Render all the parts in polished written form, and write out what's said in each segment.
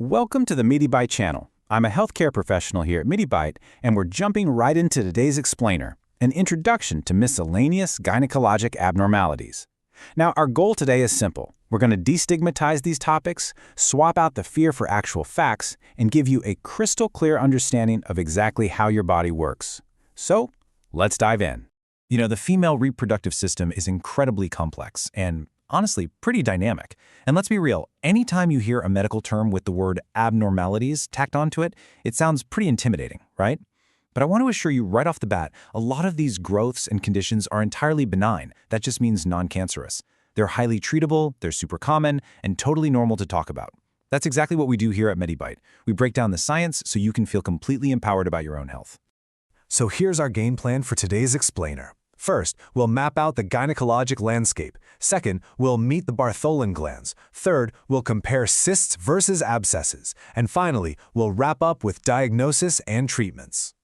Welcome to the MediByte channel. I'm a healthcare professional here at MediByte, and we're jumping right into today's explainer, an introduction to miscellaneous gynecologic abnormalities. Now, our goal today is simple. We're going to destigmatize these topics, swap out the fear for actual facts, and give you a crystal clear understanding of exactly how your body works. So, let's dive in. You know, the female reproductive system is incredibly complex and honestly pretty dynamic. And let's be real, anytime you hear a medical term with the word abnormalities tacked onto it, it sounds pretty intimidating, right? But I want to assure you right off the bat, a lot of these growths and conditions are entirely benign. That just means non-cancerous. They're highly treatable, they're super common, and totally normal to talk about. That's exactly what we do here at MediByte. We break down the science so you can feel completely empowered about your own health. So here's our game plan for today's explainer. First, we'll map out the gynecologic landscape. Second, we'll meet the Bartholin glands. Third, we'll compare cysts versus abscesses. And finally, we'll wrap up with diagnosis and treatments.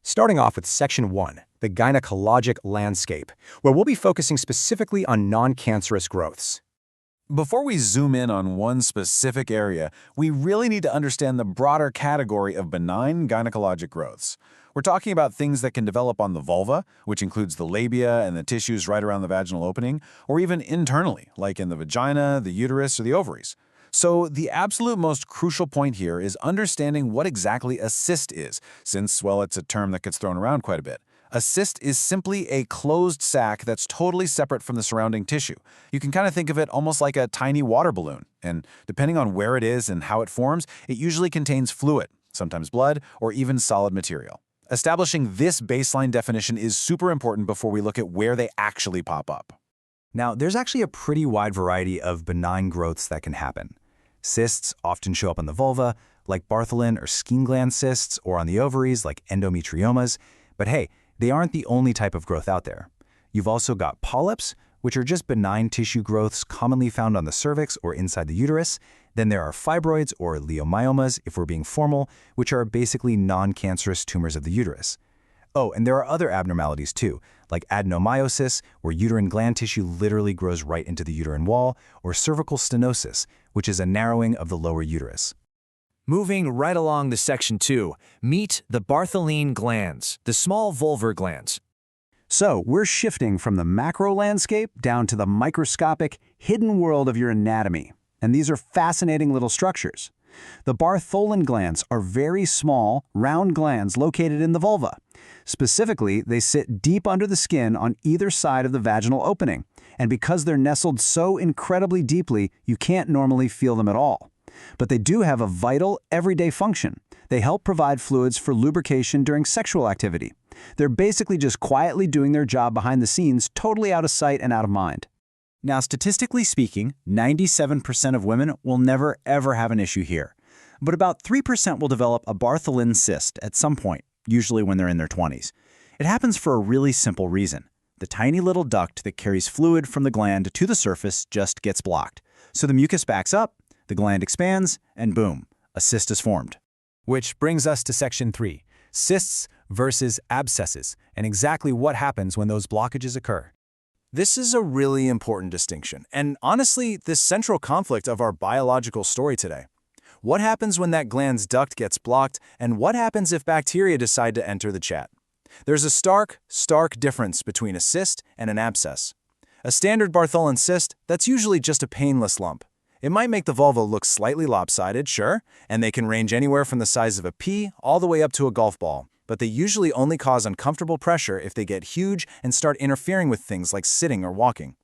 Starting off with Section 1, the gynecologic landscape, where we'll be focusing specifically on non-cancerous growths. Before we zoom in on one specific area, we really need to understand the broader category of benign gynecologic growths. We're talking about things that can develop on the vulva, which includes the labia and the tissues right around the vaginal opening, or even internally, like in the vagina, the uterus, or the ovaries. So the absolute most crucial point here is understanding what exactly a cyst is, since, well, it's a term that gets thrown around quite a bit. A cyst is simply a closed sac that's totally separate from the surrounding tissue. You can kind of think of it almost like a tiny water balloon, and depending on where it is and how it forms, it usually contains fluid, sometimes blood, or even solid material. Establishing this baseline definition is super important before we look at where they actually pop up. Now, there's actually a pretty wide variety of benign growths that can happen. Cysts often show up on the vulva, like Bartholin or skin gland cysts, or on the ovaries, like endometriomas. But hey, they aren't the only type of growth out there. You've also got polyps, which are just benign tissue growths commonly found on the cervix or inside the uterus. Then there are fibroids, or leiomyomas, if we're being formal, which are basically non-cancerous tumors of the uterus. Oh, and there are other abnormalities too, like adenomyosis, where uterine gland tissue literally grows right into the uterine wall, or cervical stenosis, which is a narrowing of the lower uterus. Moving right along to Section 2, meet the Bartholin glands, the small vulvar glands. So, we're shifting from the macro landscape down to the microscopic, hidden world of your anatomy. And these are fascinating little structures. The Bartholin glands are very small, round glands located in the vulva. Specifically, they sit deep under the skin on either side of the vaginal opening. And because they're nestled so incredibly deeply, you can't normally feel them at all. But they do have a vital, everyday function. They help provide fluids for lubrication during sexual activity. They're basically just quietly doing their job behind the scenes, totally out of sight and out of mind. Now, statistically speaking, 97% of women will never ever have an issue here. But about 3% will develop a Bartholin cyst at some point, usually when they're in their 20s. It happens for a really simple reason. The tiny little duct that carries fluid from the gland to the surface just gets blocked. So the mucus backs up, the gland expands, and boom, a cyst is formed. Which brings us to Section 3, cysts versus abscesses, and exactly what happens when those blockages occur. This is a really important distinction, and honestly, the central conflict of our biological story today. What happens when that gland's duct gets blocked, and what happens if bacteria decide to enter the chat? There's a stark difference between a cyst and an abscess. A standard Bartholin cyst, that's usually just a painless lump. It might make the vulva look slightly lopsided, sure, and they can range anywhere from the size of a pea all the way up to a golf ball. But they usually only cause uncomfortable pressure if they get huge and start interfering with things like sitting or walking.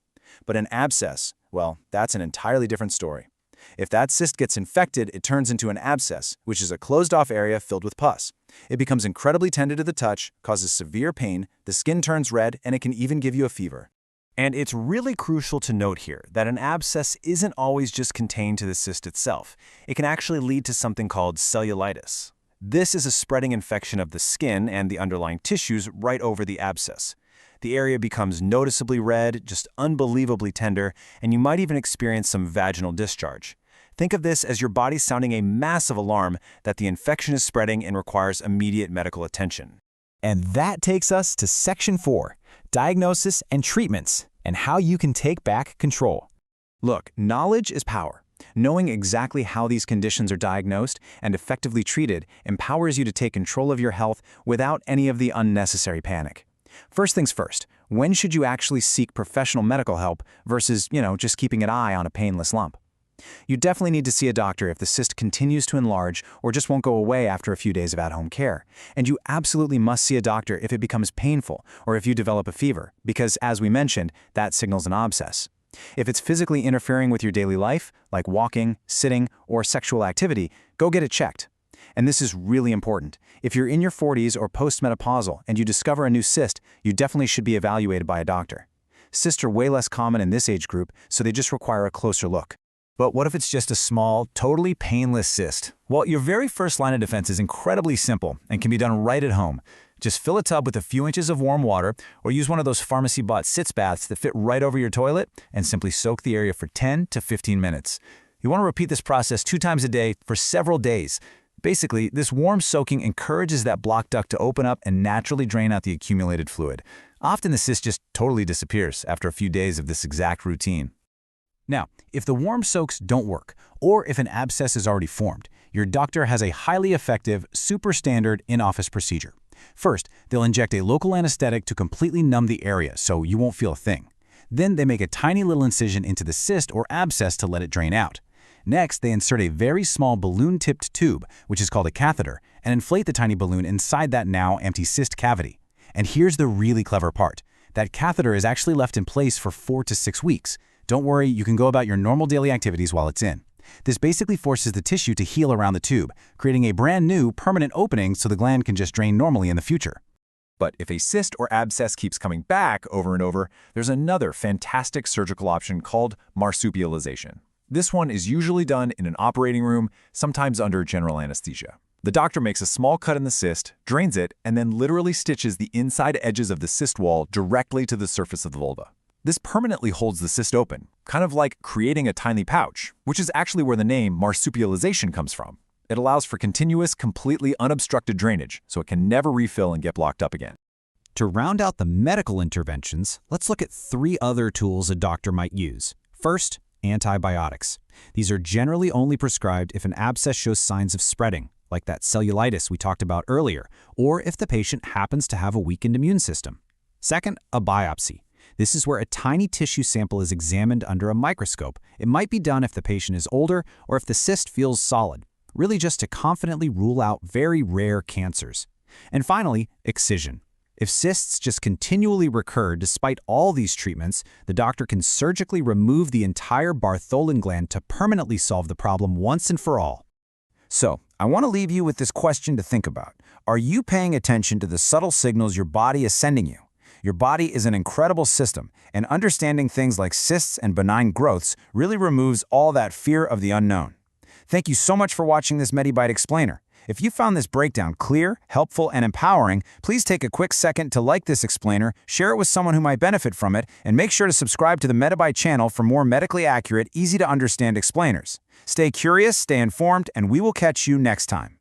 But an abscess, well, that's an entirely different story. If that cyst gets infected, it turns into an abscess, which is a closed-off area filled with pus. It becomes incredibly tender to the touch, causes severe pain, the skin turns red, and it can even give you a fever. And it's really crucial to note here that an abscess isn't always just contained to the cyst itself. It can actually lead to something called cellulitis. This is a spreading infection of the skin and the underlying tissues right over the abscess. The area becomes noticeably red, just unbelievably tender, and you might even experience some vaginal discharge. Think of this as your body sounding a massive alarm that the infection is spreading and requires immediate medical attention. And that takes us to Section 4, diagnosis and treatments, and how you can take back control. Look, knowledge is power. Knowing exactly how these conditions are diagnosed and effectively treated empowers you to take control of your health without any of the unnecessary panic. First things first, when should you actually seek professional medical help versus, just keeping an eye on a painless lump? You definitely need to see a doctor if the cyst continues to enlarge or just won't go away after a few days of at-home care. And you absolutely must see a doctor if it becomes painful or if you develop a fever, because as we mentioned, that signals an abscess. If it's physically interfering with your daily life, like walking, sitting, or sexual activity, go get it checked. And this is really important. If you're in your 40s or postmenopausal and you discover a new cyst, you definitely should be evaluated by a doctor. Cysts are way less common in this age group, so they just require a closer look. But what if it's just a small, totally painless cyst? Well, your very first line of defense is incredibly simple and can be done right at home. Just fill a tub with a few inches of warm water or use one of those pharmacy-bought sitz baths that fit right over your toilet and simply soak the area for 10 to 15 minutes. You want to repeat this process 2 times a day for several days. Basically, this warm soaking encourages that blocked duct to open up and naturally drain out the accumulated fluid. Often the cyst just totally disappears after a few days of this exact routine. Now, if the warm soaks don't work, or if an abscess is already formed, your doctor has a highly effective, super standard in-office procedure. First, they'll inject a local anesthetic to completely numb the area so you won't feel a thing. Then they make a tiny little incision into the cyst or abscess to let it drain out. Next, they insert a very small balloon-tipped tube, which is called a catheter, and inflate the tiny balloon inside that now empty cyst cavity. And here's the really clever part. That catheter is actually left in place for 4 to 6 weeks. Don't worry, you can go about your normal daily activities while it's in. This basically forces the tissue to heal around the tube, creating a brand new, permanent opening so the gland can just drain normally in the future. But if a cyst or abscess keeps coming back over and over, there's another fantastic surgical option called marsupialization. This one is usually done in an operating room, sometimes under general anesthesia. The doctor makes a small cut in the cyst, drains it, and then literally stitches the inside edges of the cyst wall directly to the surface of the vulva. This permanently holds the cyst open, kind of like creating a tiny pouch, which is actually where the name marsupialization comes from. It allows for continuous, completely unobstructed drainage, so it can never refill and get blocked up again. To round out the medical interventions, let's look at 3 other tools a doctor might use. First, antibiotics. These are generally only prescribed if an abscess shows signs of spreading, like that cellulitis we talked about earlier, or if the patient happens to have a weakened immune system. Second, a biopsy. This is where a tiny tissue sample is examined under a microscope. It might be done if the patient is older or if the cyst feels solid, really just to confidently rule out very rare cancers. And finally, excision. If cysts just continually recur despite all these treatments, the doctor can surgically remove the entire Bartholin gland to permanently solve the problem once and for all. So, I want to leave you with this question to think about. Are you paying attention to the subtle signals your body is sending you? Your body is an incredible system, and understanding things like cysts and benign growths really removes all that fear of the unknown. Thank you so much for watching this MediByte Explainer. If you found this breakdown clear, helpful, and empowering, please take a quick second to like this explainer, share it with someone who might benefit from it, and make sure to subscribe to the MediByte channel for more medically accurate, easy-to-understand explainers. Stay curious, stay informed, and we will catch you next time.